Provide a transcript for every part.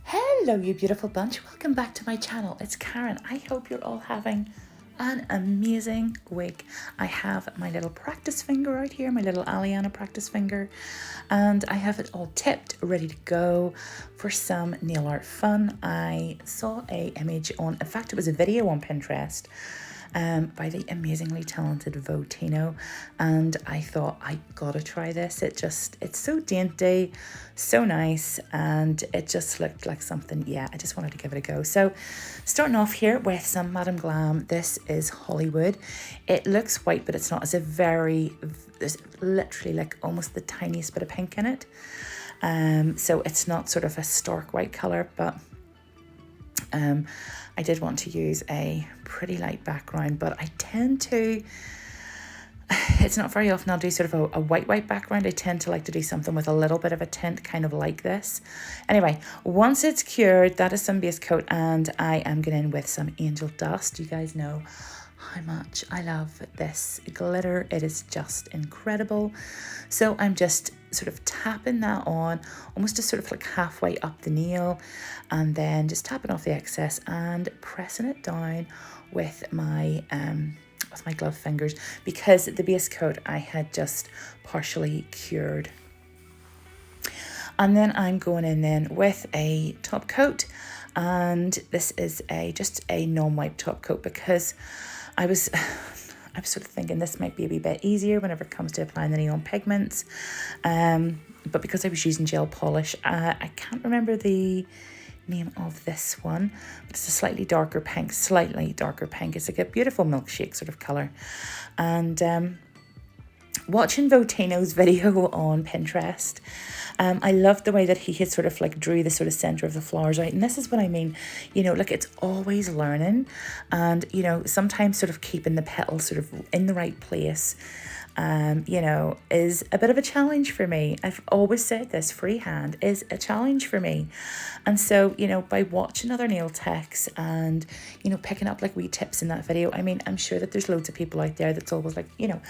Hello, you beautiful bunch. Welcome back to my channel. It's Karen. I hope you're all having an amazing week. I have my little practice finger out here, my little Aleana practice finger, and I have it all tipped, ready to go for some nail art fun. I saw a image on, in fact, it was a video on Pinterest by the amazingly talented Votino, and I thought I gotta try this. It's so dainty, so nice, and it just looked like something. Yeah, I just wanted to give it a go. So starting off here with some Madame Glam. This is Hollywood. It looks white, but it's not. It's there's literally like almost the tiniest bit of pink in it, so it's not sort of a stark white color, but I did want to use a pretty light background, but I tend to, it's not very often I'll do sort of a white background. I tend to like to do something with a little bit of a tint, kind of like this. Anyway, once it's cured, that is some base coat, and I am going in with some angel dust. You guys know how much I love this glitter. It is just incredible. So I'm just sort of tapping that on, almost just sort of like halfway up the nail, and then just tapping off the excess and pressing it down with my glove fingers, because the base coat I had just partially cured. And then I'm going in then with a top coat, and this is just a non-wipe top coat, because I was sort of thinking this might be a wee bit easier whenever it comes to applying the neon pigments. But because I was using gel polish, I can't remember the name of this one, but it's a slightly darker pink. It's like a beautiful milkshake sort of colour. And watching Votino's video on Pinterest, I loved the way that he had sort of like drew the sort of centre of the flowers out. And this is what I mean, you know, like it's always learning, and, you know, sometimes sort of keeping the petals sort of in the right place, you know, is a bit of a challenge for me. I've always said this, freehand is a challenge for me. And so, you know, by watching other nail techs and, you know, picking up like wee tips in that video, I mean, I'm sure that there's loads of people out there that's always like, you know,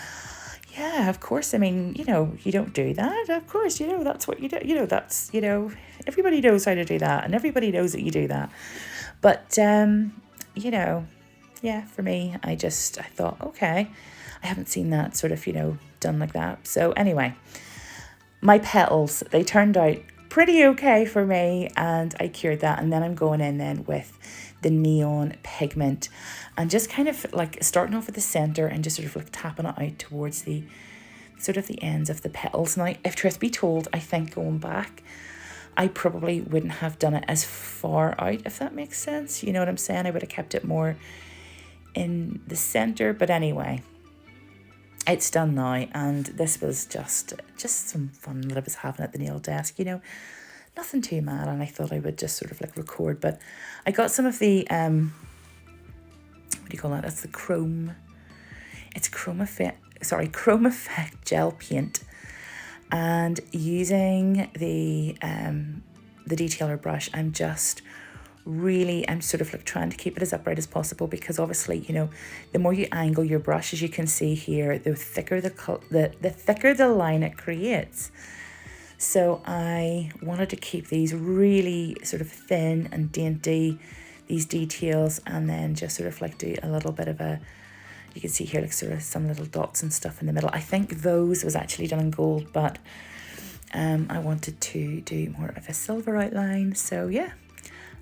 yeah, of course. I mean, you know, you don't do that. Of course, you know, that's what you do. You know, that's, you know, everybody knows how to do that, and everybody knows that you do that. But, you know, yeah, for me, I thought, okay, I haven't seen that sort of, you know, done like that. So anyway, my petals, they turned out pretty okay for me, and I cured that. And then I'm going in then with the neon pigment, and just kind of like starting off at the center and just sort of like tapping it out towards the sort of the ends of the petals. Now, if truth be told, I think going back, I probably wouldn't have done it as far out, if that makes sense. You know what I'm saying? I would have kept it more in the center. But anyway, it's done now, and this was just some fun that I was having at the nail desk, you know. Nothing too mad, and I thought I would just sort of like record. But I got some of the what do you call that? That's the chrome effect gel paint, and using the detailer brush, I'm sort of like trying to keep it as upright as possible, because obviously, you know, the more you angle your brush, as you can see here, the thicker the line it creates. So I wanted to keep these really sort of thin and dainty, these details, and then just sort of like do a little bit of you can see here like sort of some little dots and stuff in the middle. I think those was actually done in gold, but I wanted to do more of a silver outline. So yeah,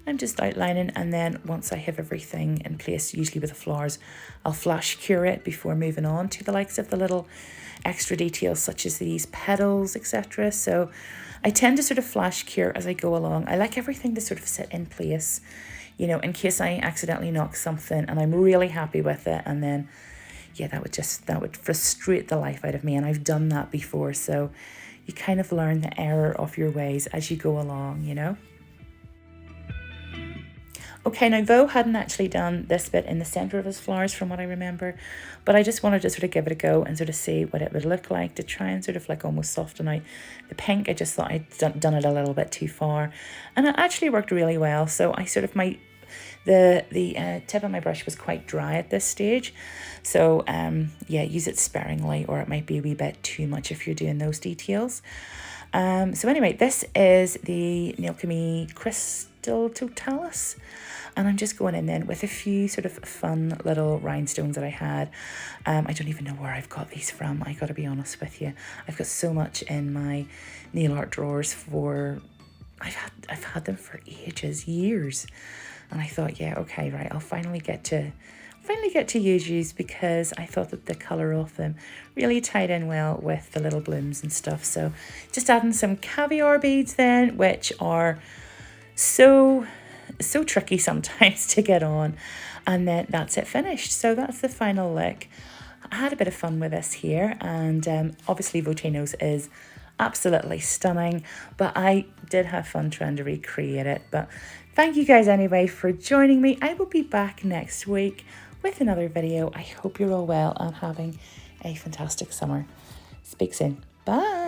I'm just outlining, and then once I have everything in place, usually with the flowers, I'll flash cure it before moving on to the likes of the little extra details such as these petals, etc. So I tend to sort of flash cure as I go along. I like everything to sort of sit in place, you know, in case I accidentally knock something and I'm really happy with it, and then yeah, that would frustrate the life out of me, and I've done that before. So you kind of learn the error of your ways as you go along, you know. Okay, now Vo hadn't actually done this bit in the centre of his flowers from what I remember, but I just wanted to sort of give it a go and sort of see what it would look like, to try and sort of like almost soften out the pink. I just thought I'd done it a little bit too far, and it actually worked really well. So I sort of the tip of my brush was quite dry at this stage, so yeah, use it sparingly, or it might be a wee bit too much if you're doing those details. So anyway, this is the Nail Chemie Crystal Crystal Totalis. And I'm just going in then with a few sort of fun little rhinestones that I had. I don't even know where I've got these from, I gotta be honest with you. I've got so much in my nail art drawers for, I've had them for ages, years. And I thought, yeah, okay, right, I'll finally get to use these, because I thought that the colour of them really tied in well with the little blooms and stuff. So just adding some caviar beads then, which are so tricky sometimes to get on. And then that's it finished. So that's the final look. I had a bit of fun with this here, and obviously Volcanoes is absolutely stunning, but I did have fun trying to recreate it. But thank you guys anyway for joining me. I will be back next week with another video. I hope you're all well and having a fantastic summer. Speak soon. Bye.